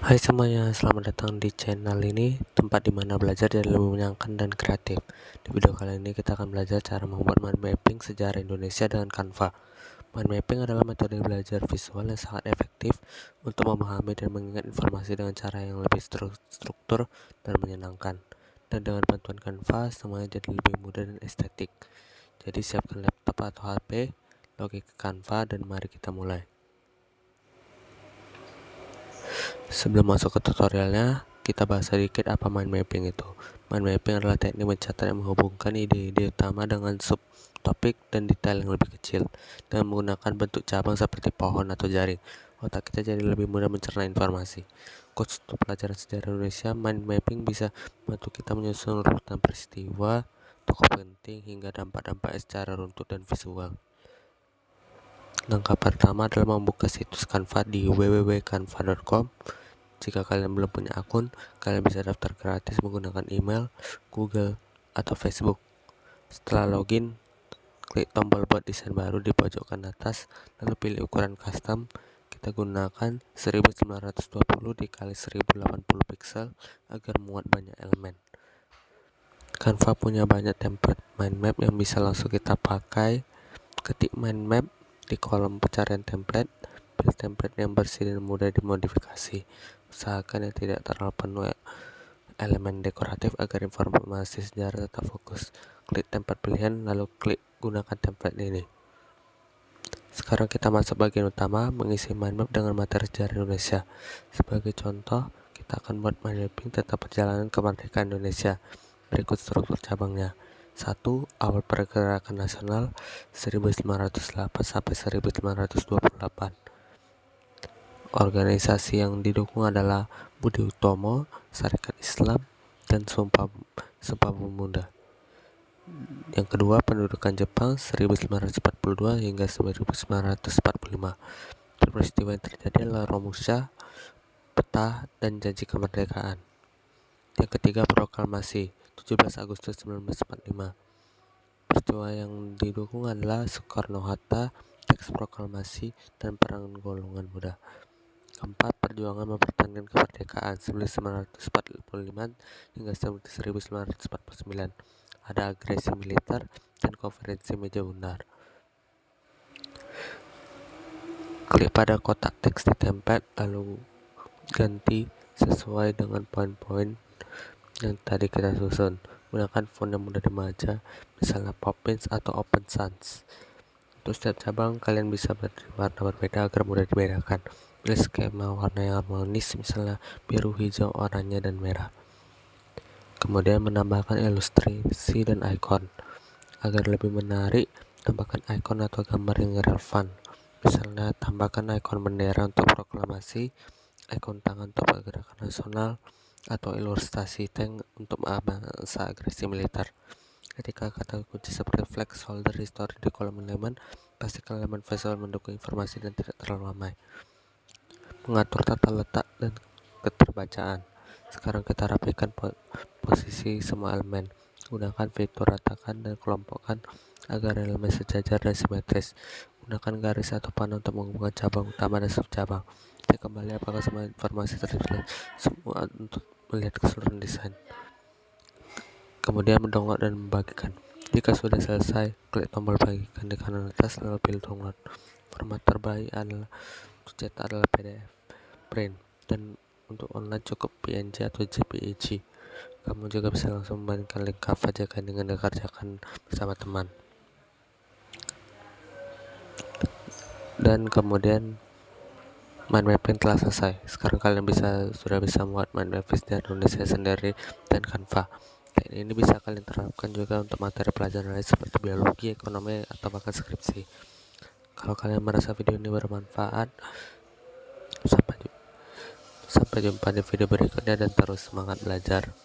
Hai semuanya, selamat datang di channel ini, tempat dimana belajar jadi lebih menyenangkan dan kreatif. Di video kali ini kita akan belajar cara membuat mind mapping sejarah Indonesia dengan Canva. Mind mapping adalah metode belajar visual yang sangat efektif untuk memahami dan mengingat informasi dengan cara yang lebih struktur dan menyenangkan. Dan dengan bantuan Canva, semuanya jadi lebih mudah dan estetik. Jadi siapkan laptop atau HP, login ke Canva, dan mari kita mulai. Sebelum masuk ke tutorialnya, kita bahas sedikit apa mind mapping itu. Mind mapping adalah teknik mencatat yang menghubungkan ide-ide utama dengan subtopik dan detail yang lebih kecil, dengan menggunakan bentuk cabang seperti pohon atau jaring. Otak kita jadi lebih mudah mencerna informasi. Khusus untuk pelajaran sejarah Indonesia, mind mapping bisa membantu kita menyusun urutan peristiwa, tokoh penting, hingga dampak-dampaknya secara runtut dan visual. Langkah pertama adalah membuka situs Canva di www.canva.com. Jika kalian belum punya akun, kalian bisa daftar gratis menggunakan email, Google, atau Facebook. Setelah login, klik tombol buat desain baru di pojok kanan atas, lalu pilih ukuran custom. Kita gunakan 1920 dikali 1080 pixel agar muat banyak elemen. Canva punya banyak template mind map yang bisa langsung kita pakai. Ketik mind map di kolom pencarian template, pilih template yang bersih dan mudah dimodifikasi. Usahakan yang tidak terlalu penuh elemen dekoratif agar informasi sejarah tetap fokus. Klik template pilihan, lalu klik gunakan template ini. Sekarang kita masuk bagian utama, mengisi mind map dengan materi sejarah Indonesia. Sebagai contoh, kita akan buat mind mapping tentang perjalanan kemerdekaan Indonesia. Berikut struktur cabangnya. 1. Awal pergerakan nasional 1908 sampai 1928. Organisasi yang didukung adalah Budi Utomo, Sarekat Islam, dan Sumpah Pemuda. Yang kedua, pendudukan Jepang 1942 hingga 1945. Peristiwa yang terjadi adalah Romusha, Peta, dan Janji Kemerdekaan. Yang ketiga, proklamasi 17 Agustus 1945. Peristiwa yang didukung adalah Soekarno-Hatta, teks proklamasi, dan perang golongan muda. Keempat, perjuangan mempertahankan kemerdekaan 1945 hingga 1949. Ada agresi militer dan konferensi meja bundar. Klik pada kotak teks di template lalu ganti sesuai dengan poin-poin yang tadi kita susun. Gunakan font yang mudah dibaca, misalnya Poppins atau Open Sans. Untuk setiap cabang, kalian bisa beri warna berbeda agar mudah dibedakan. Pilih skema warna yang harmonis, misalnya biru, hijau, oranye, dan merah. Kemudian menambahkan ilustrasi dan ikon. Agar lebih menarik, tambahkan ikon atau gambar yang relevan. Misalnya tambahkan ikon bendera untuk proklamasi, ikon tangan untuk pergerakan nasional, atau ilustrasi tank untuk masa agresi militer. Ketika kata kunci seperti flag, soldier, history di kolom elemen, pastikan elemen visual mendukung informasi dan tidak terlalu ramai. Mengatur tata letak dan keterbacaan. Sekarang kita rapikan posisi semua elemen. Gunakan fitur ratakan dan kelompokkan agar elemen sejajar dan simetris. Gunakan garis atau panah untuk menghubungkan cabang utama dan subcabang. Cek kembali apakah semua informasi terlihat semua untuk melihat keseluruhan desain. Kemudian mendownload dan membagikan. Jika sudah selesai, klik tombol bagikan di kanan atas lalu pilih download. Format terbaik adalah cetak adalah PDF, print, dan untuk online cukup PNG atau JPEG. Kamu juga bisa langsung membandingkan link Canva jika ingin dikerjakan bersama teman. Dan kemudian mind mapping telah selesai. Sekarang kalian sudah bisa membuat mind mapping dari Indonesia sendiri dan Canva. Teknik ini bisa kalian terapkan juga untuk materi pelajaran lain seperti biologi, ekonomi, atau bahkan skripsi. Kalau kalian merasa video ini bermanfaat, sampai jumpa di video berikutnya dan terus semangat belajar.